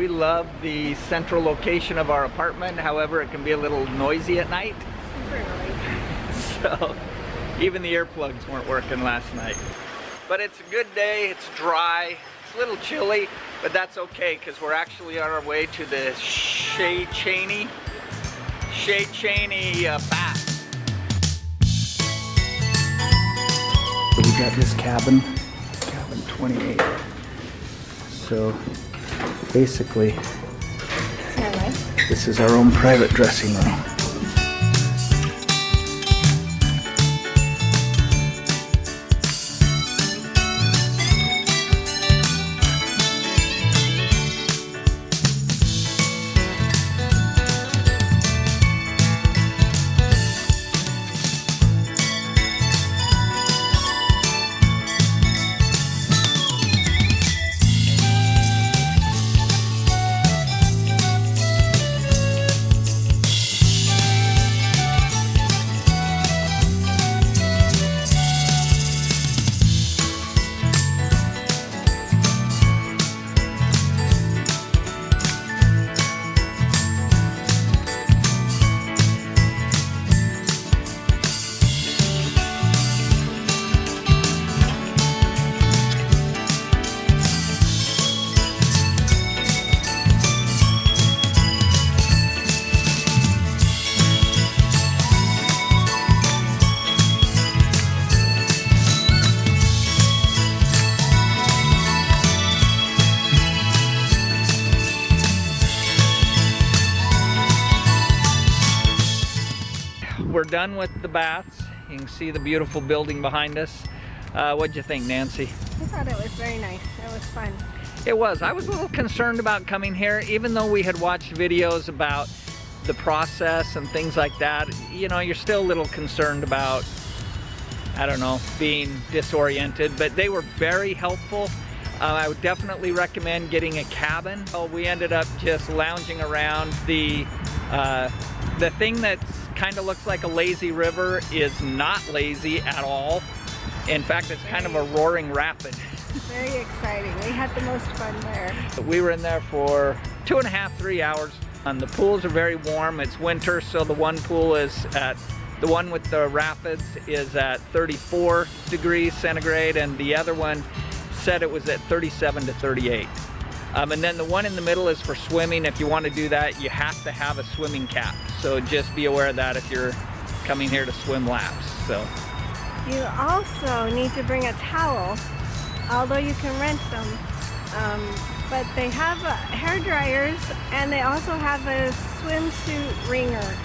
We love the central location of our apartment. However, it can be a little noisy at night. Super noisy. So even the earplugs weren't working last night. But it's a good day, it's dry, it's a little chilly, but that's okay because we're actually on our way to the Szechenyi Baths. We got this cabin 28. So basically, this is our own private dressing room. We're done with the baths. You can see the beautiful building behind us. What'd you think, Nancy? I thought it was very nice. It was fun. It was. I was a little concerned about coming here, even though we had watched videos about the process and things like that. You know, you're still a little concerned about, I don't know, being disoriented, but they were very helpful. I would definitely recommend getting a cabin. We ended up just lounging around. The thing that kind of looks like a lazy river is not lazy at all. In fact, it's kind of a roaring rapid. Very exciting. We had the most fun there. We were in there for 2.5, 3 hours. And the pools are very warm. It's winter, so the one pool is at, the one with the rapids is at 34 degrees centigrade, and the other one said it was at 37 to 38. And then the one in the middle is for swimming. If you want to do that, you have to have a swimming cap. So just be aware of that if you're coming here to swim laps. So you also need to bring a towel, although you can rent them. But they have hair dryers, and they also have a swimsuit wringer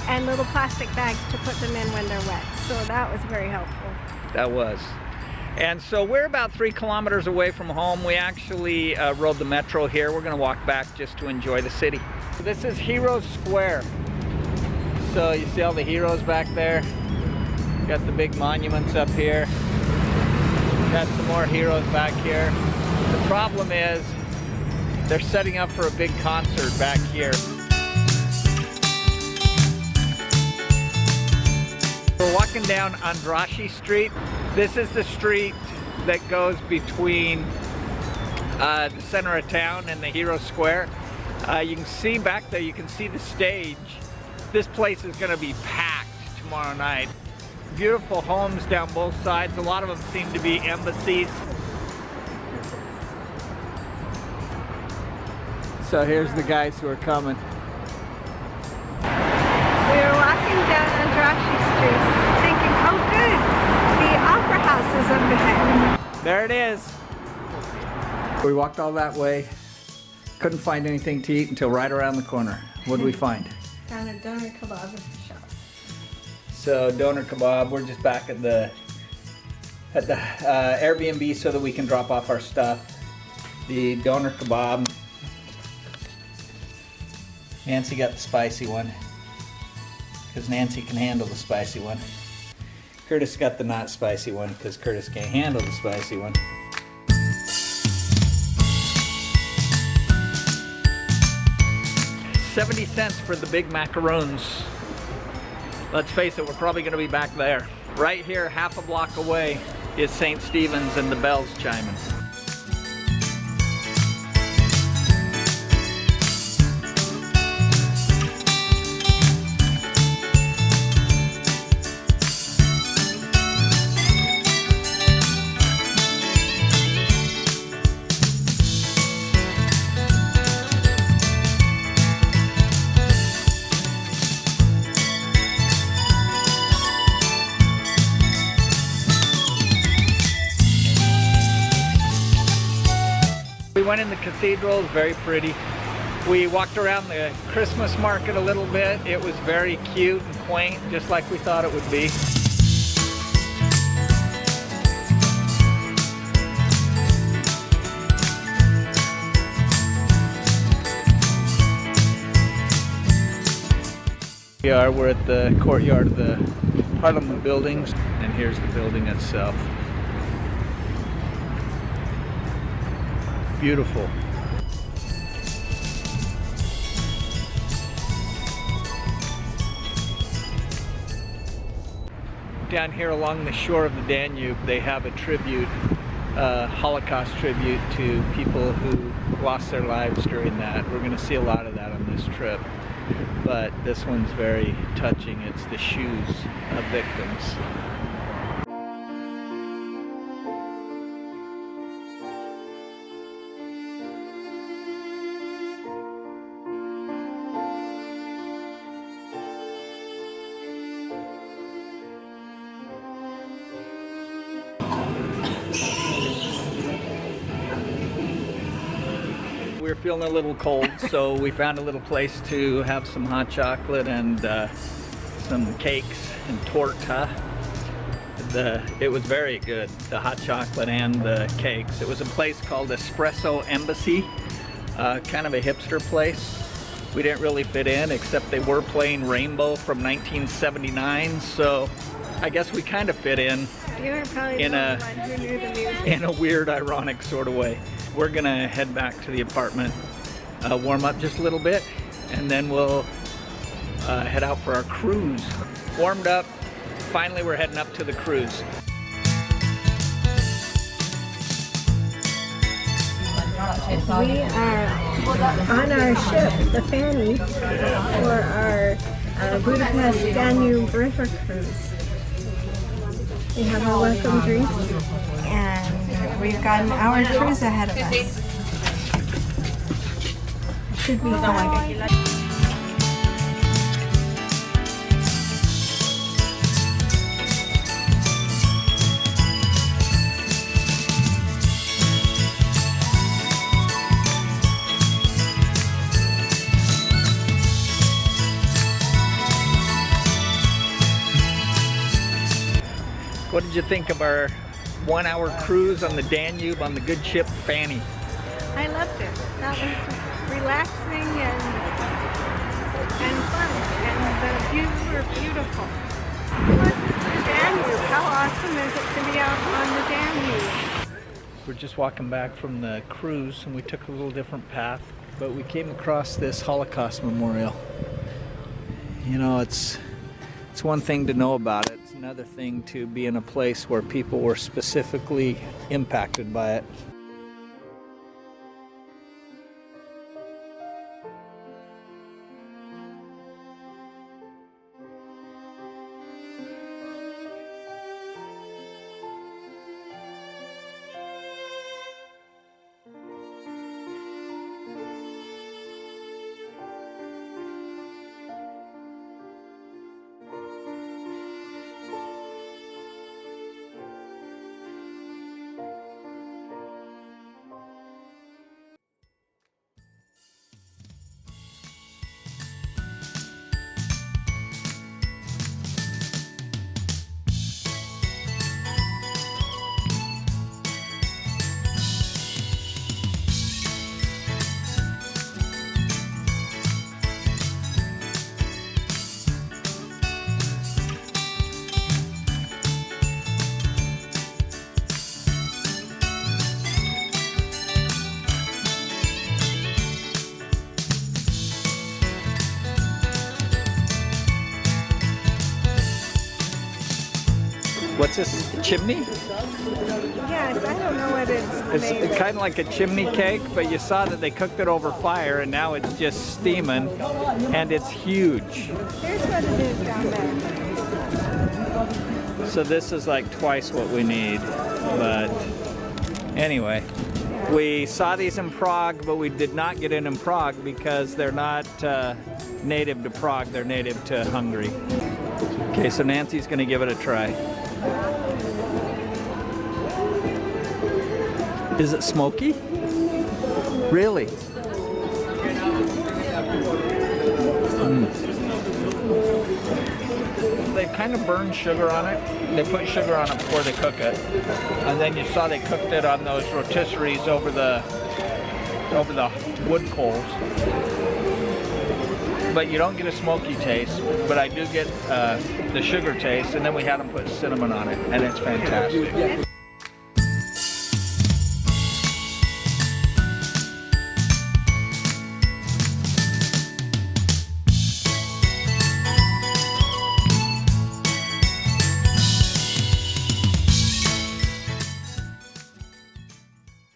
and little plastic bags to put them in when they're wet. So that was very helpful. That was. And so we're about 3 kilometers away from home. We actually rode the metro here. We're gonna walk back just to enjoy the city. This is Heroes Square. So you see all the heroes back there. Got the big monuments up here. Got some more heroes back here. The problem is they're setting up for a big concert back here. We're walking down Andrassy Street. This is the street that goes between the center of town and the Hero Square. You can see back there, you can see the stage. This place is going to be packed tomorrow night. Beautiful homes down both sides. A lot of them seem to be embassies. So here's the guys who are coming. We were walking down Andrassy Street thinking, oh good, the Opera House is up ahead. There it is. We walked all that way. Couldn't find anything to eat until right around the corner. What did we find? Found a doner kebab shop. So doner kebab. We're just back at the Airbnb so that we can drop off our stuff. The doner kebab. Nancy got the spicy one because Nancy can handle the spicy one. Curtis got the not spicy one because Curtis can't handle the spicy one. $0.70 for the big macaroons. Let's face it, we're probably going to be back there. Right here, half a block away, is St. Stephen's and the bells chiming. went in the cathedral, very pretty. We walked around the Christmas market a little bit. It was very cute and quaint, just like we thought it would be. We're at the courtyard of the Parliament buildings, and here's the building itself. Beautiful. Down here along the shore of the Danube, they have a tribute, Holocaust tribute to people who lost their lives during that. We're going to see a lot of that on this trip. But this one's very touching. It's the shoes of victims. We were feeling a little cold, so we found a little place to have some hot chocolate and some cakes and torta. It was very good, the hot chocolate and the cakes. It was a place called Espresso Embassy, kind of a hipster place. We didn't really fit in, except they were playing Rainbow from 1979, so I guess we kind of fit in. You were probably the one who knew the music. In a weird, ironic sort of way. We're gonna head back to the apartment, warm up just a little bit, and then we'll head out for our cruise. Warmed up, finally we're heading up to the cruise. We are on our ship, the Fanny, for our Budapest Danube River cruise. We have our welcome drinks, and we've got an hour cruise ahead of us. Should be fun. What did you think of our 1 hour cruise on the Danube on the good ship Fanny? I loved it. That was relaxing and fun, and the views were beautiful. Plus, it's the Danube. How awesome is it to be out on the Danube? We're just walking back from the cruise, and we took a little different path, but we came across this Holocaust memorial. You know, it's one thing to know about it. It's another thing to be in a place where people were specifically impacted by it. What's this, chimney? Yes, I don't know what it's made It's of. kind of like a chimney cake, but you saw that they cooked it over fire, and now it's just steaming, and it's huge. Here's what it is down there. So this is like twice what we need, but anyway. We saw these in Prague, but we did not get in Prague because they're not native to Prague, they're native to Hungary. Okay, so Nancy's gonna give it a try. Is it smoky? Really? They kind of burn sugar on it. They put sugar on it before they cook it. And then you saw they cooked it on those rotisseries over the wood coals. But you don't get a smoky taste, but I do get the sugar taste, and then we had them put cinnamon on it, and it's fantastic.